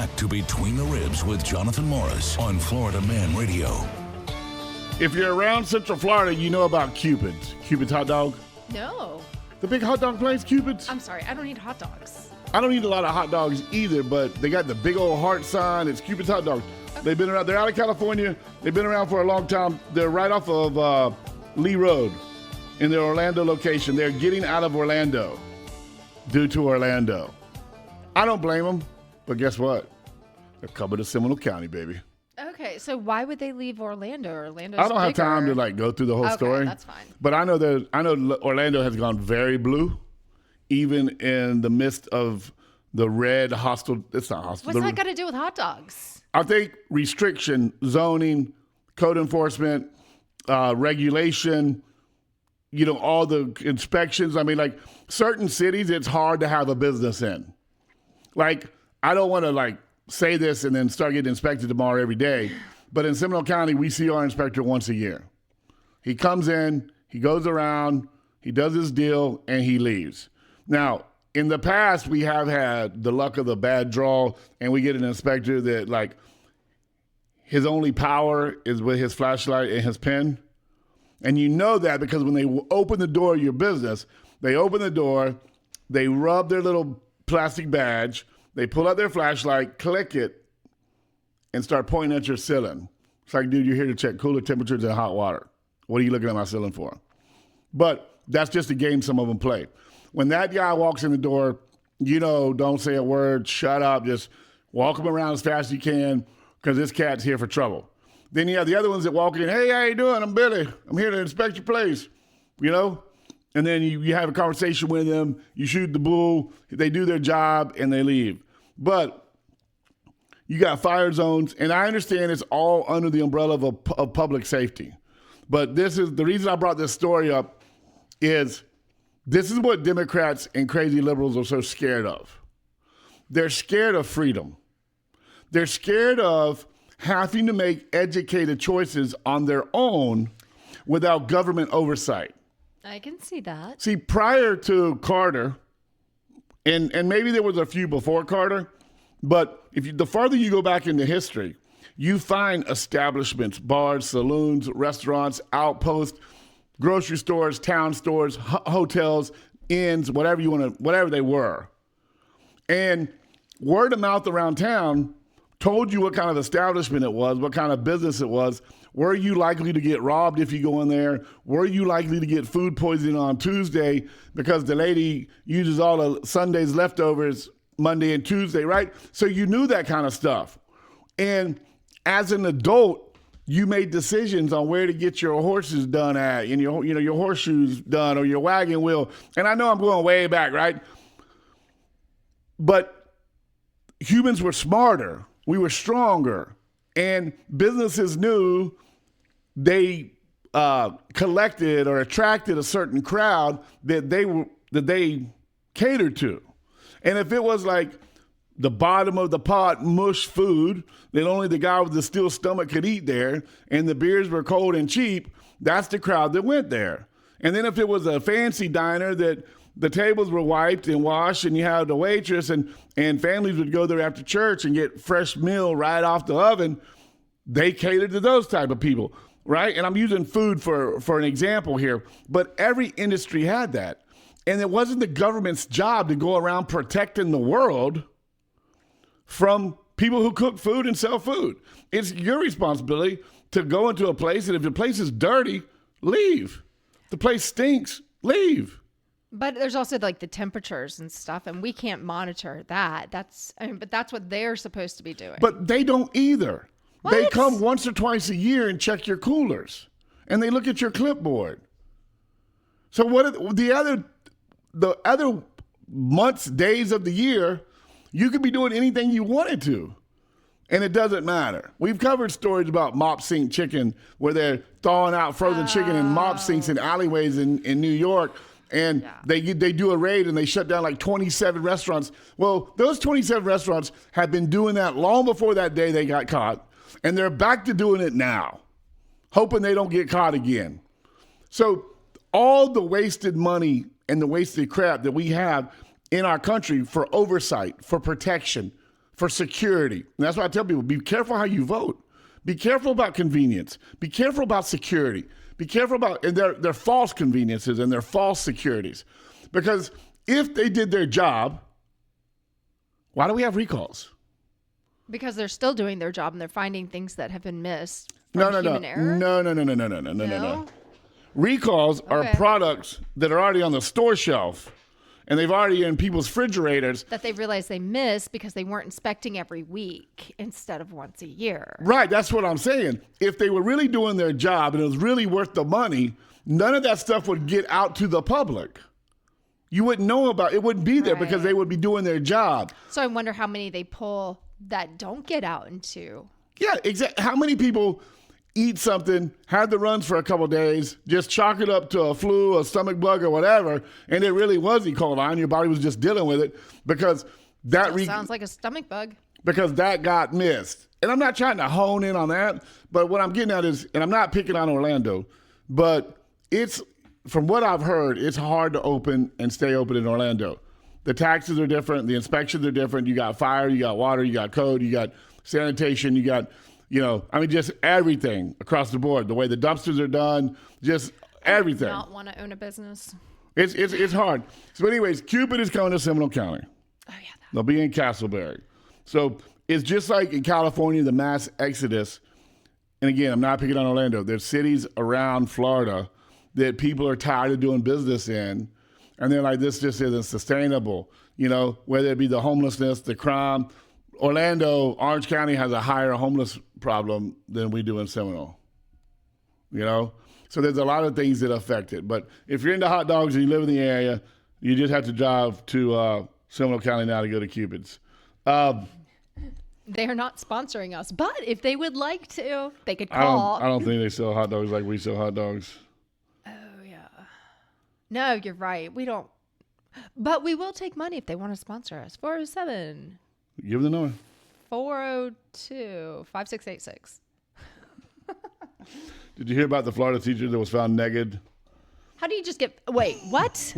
back to Between the Ribs with Jonathan Morris on Florida Man Radio. If you're around Central Florida, you know about Cupid's. Cupid's hot dog. No. The big hot dog place, Cupid's. I'm sorry, I don't eat hot dogs. I don't eat a lot of hot dogs either, but they got the big old heart sign. It's Cupid's hot dogs. They've been around. They're out of California. They've been around for a long time. They're right off of Lee Road in their Orlando location. They're getting out of Orlando due to Orlando. I don't blame them, but guess what? They're coming to Seminole County, baby. Okay, so why would they leave Orlando? Orlando's I don't have bigger. time to go through the whole story. Okay, that's fine. But I know Orlando has gone very blue, even in the midst of the red hostile. It's not hostile. What's that got to do with hot dogs? I think restriction, zoning, code enforcement, regulation, all the inspections. I mean, certain cities, it's hard to have a business in. I don't want to say this and then start getting inspected tomorrow every day. But in Seminole County, we see our inspector once a year. He comes in, he goes around, he does his deal, and he leaves. Now, in the past, we have had the luck of the bad draw, and we get an inspector that, his only power is with his flashlight and his pen. And you know that because when they open the door of your business, they open the door, they rub their little plastic badge, they pull out their flashlight, click it, and start pointing at your ceiling. It's like, dude, you're here to check cooler temperatures and hot water. What are you looking at my ceiling for? But that's just a game some of them play. When that guy walks in the door, don't say a word, shut up, just walk him around as fast as you can because this cat's here for trouble. Then you have the other ones that walk in, hey, how you doing? I'm Billy. I'm here to inspect your place, And then you have a conversation with them, you shoot the bull, they do their job, and they leave. But you got fire zones, and I understand it's all under the umbrella of public safety. But this is the reason I brought this story up is this is what Democrats and crazy liberals are so scared of. They're scared of freedom. They're scared of having to make educated choices on their own without government oversight. I can see that. See, prior to Carter, and maybe there was a few before Carter, but the farther you go back into history, you find establishments, bars, saloons, restaurants, outposts, grocery stores, town stores, hotels, inns, whatever they were. And word of mouth around town told you what kind of establishment it was, what kind of business it was. Were you likely to get robbed if you go in there? Were you likely to get food poisoning on Tuesday because the lady uses all the Sunday's leftovers Monday and Tuesday, right? So you knew that kind of stuff. And as an adult, you made decisions on where to get your horses done at, and your horseshoes done or your wagon wheel. And I know I'm going way back, right? But humans were smarter. We were stronger. And businesses knew they collected or attracted a certain crowd that they catered to. And if it was the bottom of the pot mush food that only the guy with the steel stomach could eat there, and the beers were cold and cheap, that's the crowd that went there. And then if it was a fancy diner that the tables were wiped and washed and you had the waitress and families would go there after church and get fresh meal right off the oven, they catered to those type of people, right? And I'm using food for an example here, but every industry had that. And it wasn't the government's job to go around protecting the world from people who cook food and sell food. It's your responsibility to go into a place, and if the place is dirty, leave. If the place stinks, leave. But there's also the temperatures and stuff, and we can't monitor that. But that's what they're supposed to be doing. But they don't either. What? They come once or twice a year and check your coolers, and they look at your clipboard. So what the other months, days of the year, you could be doing anything you wanted to, and it doesn't matter. We've covered stories about mop sink chicken where they're thawing out frozen chicken in mop sinks in alleyways in New York. And they do a raid and they shut down 27 restaurants. Well, those 27 restaurants have been doing that long before that day they got caught. And they're back to doing it now, hoping they don't get caught again. So all the wasted money and the wasted crap that we have in our country for oversight, for protection, for security. And that's why I tell people, be careful how you vote. Be careful about convenience. Be careful about security. Be careful about, and they're false conveniences and they're false securities. Because if they did their job, why do we have recalls? Because they're still doing their job and they're finding things that have been missed from human error? No. Recalls are products that are already on the store shelf and they've already in people's refrigerators. That they realized they missed because they weren't inspecting every week instead of once a year. Right, that's what I'm saying. If they were really doing their job and it was really worth the money, none of that stuff would get out to the public. You wouldn't know about it. It wouldn't be there because they would be doing their job. So I wonder how many they pull that don't get out into. Yeah, exactly. How many people eat something, had the runs for a couple of days, just chalk it up to a flu, a stomach bug, or whatever, and it really was E. coli. Your body was just dealing with it because that Sounds like a stomach bug. Because that got missed. And I'm not trying to hone in on that, but what I'm getting at is, and I'm not picking on Orlando, but it's, from what I've heard, it's hard to open and stay open in Orlando. The taxes are different. The inspections are different. You got fire, you got water, you got code, you got sanitation, you got, just everything across the board. The way the dumpsters are done, just everything. Not want to own a business. It's hard. So anyways, Cupid is coming to Seminole County. Oh, yeah. They'll be in Castleberry. So it's just like in California, the mass exodus. And again, I'm not picking on Orlando. There's cities around Florida that people are tired of doing business in. And they're like, this just isn't sustainable. Whether it be the homelessness, the crime. Orlando, Orange County has a higher homeless problem than we do in Seminole. So there's a lot of things that affect it. But if you're into hot dogs and you live in the area, you just have to drive to Seminole County now to go to Cupid's. They are not sponsoring us, but if they would like to, they could call. I don't think they sell hot dogs like we sell hot dogs. Oh, yeah. No, you're right. We don't. But we will take money if they want to sponsor us. 407. Give them the number. 402-5686. Did you hear about the Florida teacher that was found naked? How do you just get... Wait, what?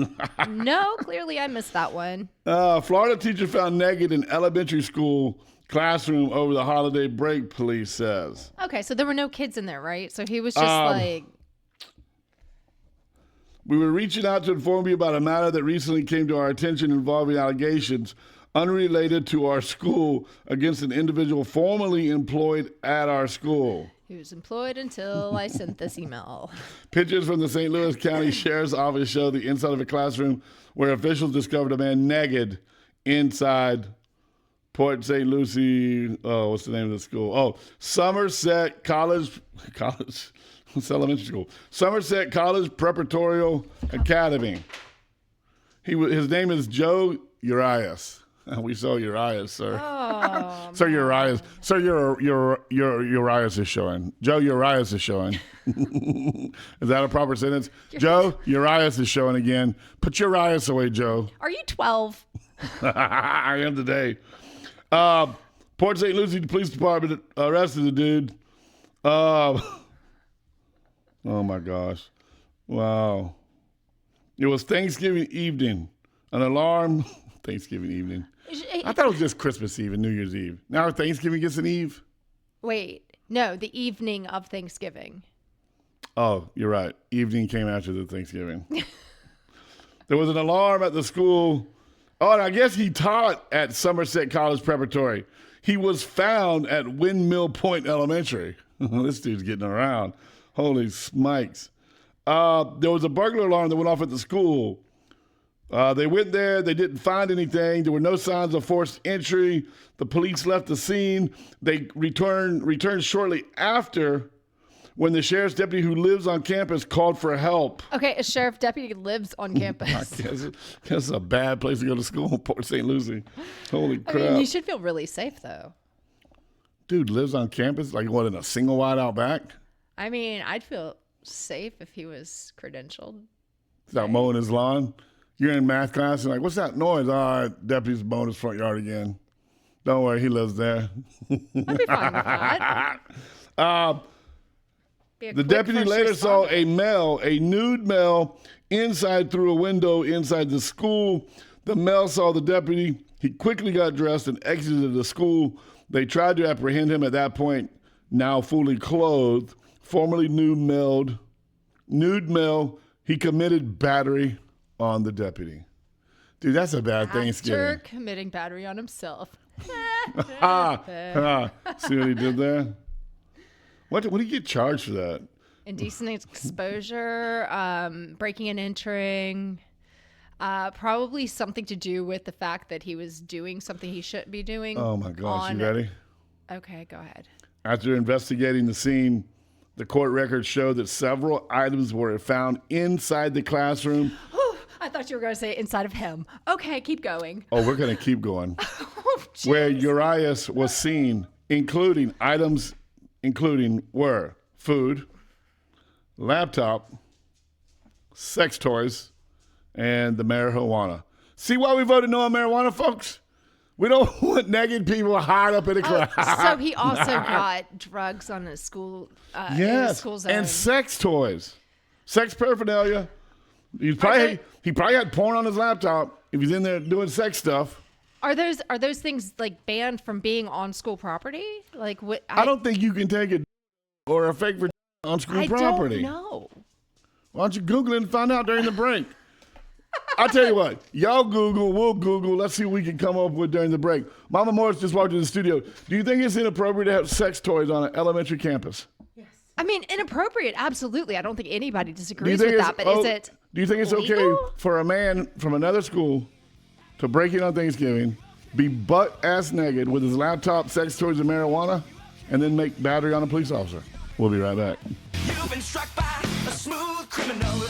No, clearly I missed that one. Florida teacher found naked in elementary school classroom over the holiday break, police says. Okay, so there were no kids in there, right? So he was just We were reaching out to inform you about a matter that recently came to our attention involving allegations unrelated to our school against an individual formerly employed at our school. He was employed until I sent this email. Pictures from the St. Louis County Sheriff's Office show the inside of a classroom where officials discovered a man naked inside Port St. Lucie. Oh, what's the name of the school? Oh, Somerset College. It's elementary school. Somerset College Preparatorial Academy. His name is Joe Urias. We saw Urias, sir. Oh, Sir Urias. Sir, your Urias is showing. Joe Urias is showing. Is that a proper sentence? Joe Urias is showing again. Put your Urias away, Joe. Are you 12? I am today. Port St. Lucie Police Department arrested the dude. Oh my gosh. Wow. It was Thanksgiving evening. An alarm. Thanksgiving evening. I thought it was just Christmas Eve and New Year's Eve. Now Thanksgiving gets an eve? Wait, no, the evening of Thanksgiving. Oh, you're right. Evening came after the Thanksgiving. There was an alarm at the school. Oh, and I guess he taught at Somerset College Preparatory. He was found at Windmill Point Elementary. This dude's getting around. Holy smikes. There was a burglar alarm that went off at the school. They went there. They didn't find anything. There were no signs of forced entry. The police left the scene. They returned shortly after when the sheriff's deputy who lives on campus called for help. Okay, a sheriff deputy lives on campus. I guess it's a bad place to go to school, Port St. Lucie. Holy crap. I mean, you should feel really safe, though. Dude lives on campus? Like what, in a single wide out back? I mean, I'd feel safe if he was credentialed. He's out mowing his lawn. You're in math class and like, what's that noise? Deputy's mowing his front yard again. Don't worry, he lives there. I'd be fine with that. The deputy later saw a nude male, inside through a window inside the school. The male saw the deputy. He quickly got dressed and exited the school. They tried to apprehend him at that point, now fully clothed, formerly nude male. He committed battery on the deputy. Dude, that's a bad After Thanksgiving. committing battery on himself. See what he did there? What did he get charged for that? Indecent exposure, breaking and entering, probably something to do with the fact that he was doing something he shouldn't be doing. Oh my gosh, you ready? Okay, go ahead. After investigating the scene, the court records show that several items were found inside the classroom. I thought you were going to say inside of him. Okay, keep going. Oh, we're going to keep going. Oh, Where jeez. Urias was seen, including were food, laptop, sex toys, and the marijuana. See why we voted no on marijuana, folks? We don't want naked people high up in the class. So he also got drugs on the school. In the Yes, school zone. and sex toys, sex paraphernalia. He probably had porn on his laptop if he's in there doing sex stuff. Are those things like banned from being on school property? Like what? I don't think you can take a or a fake for on school property. I don't know. Why don't you Google it and find out during the break? I'll tell you what, y'all Google, we'll Google. Let's see what we can come up with during the break. Mama Morris just walked into the studio. Do you think it's inappropriate to have sex toys on an elementary campus? I mean, inappropriate. Absolutely. I don't think anybody Do you disagrees think with it's that. But is it? Do you think it's okay legal? for a man from another school to break in on Thanksgiving, be butt-ass naked with his laptop, sex toys, and marijuana, and then make battery on a police officer? We'll be right back. You've been struck by a smooth criminal.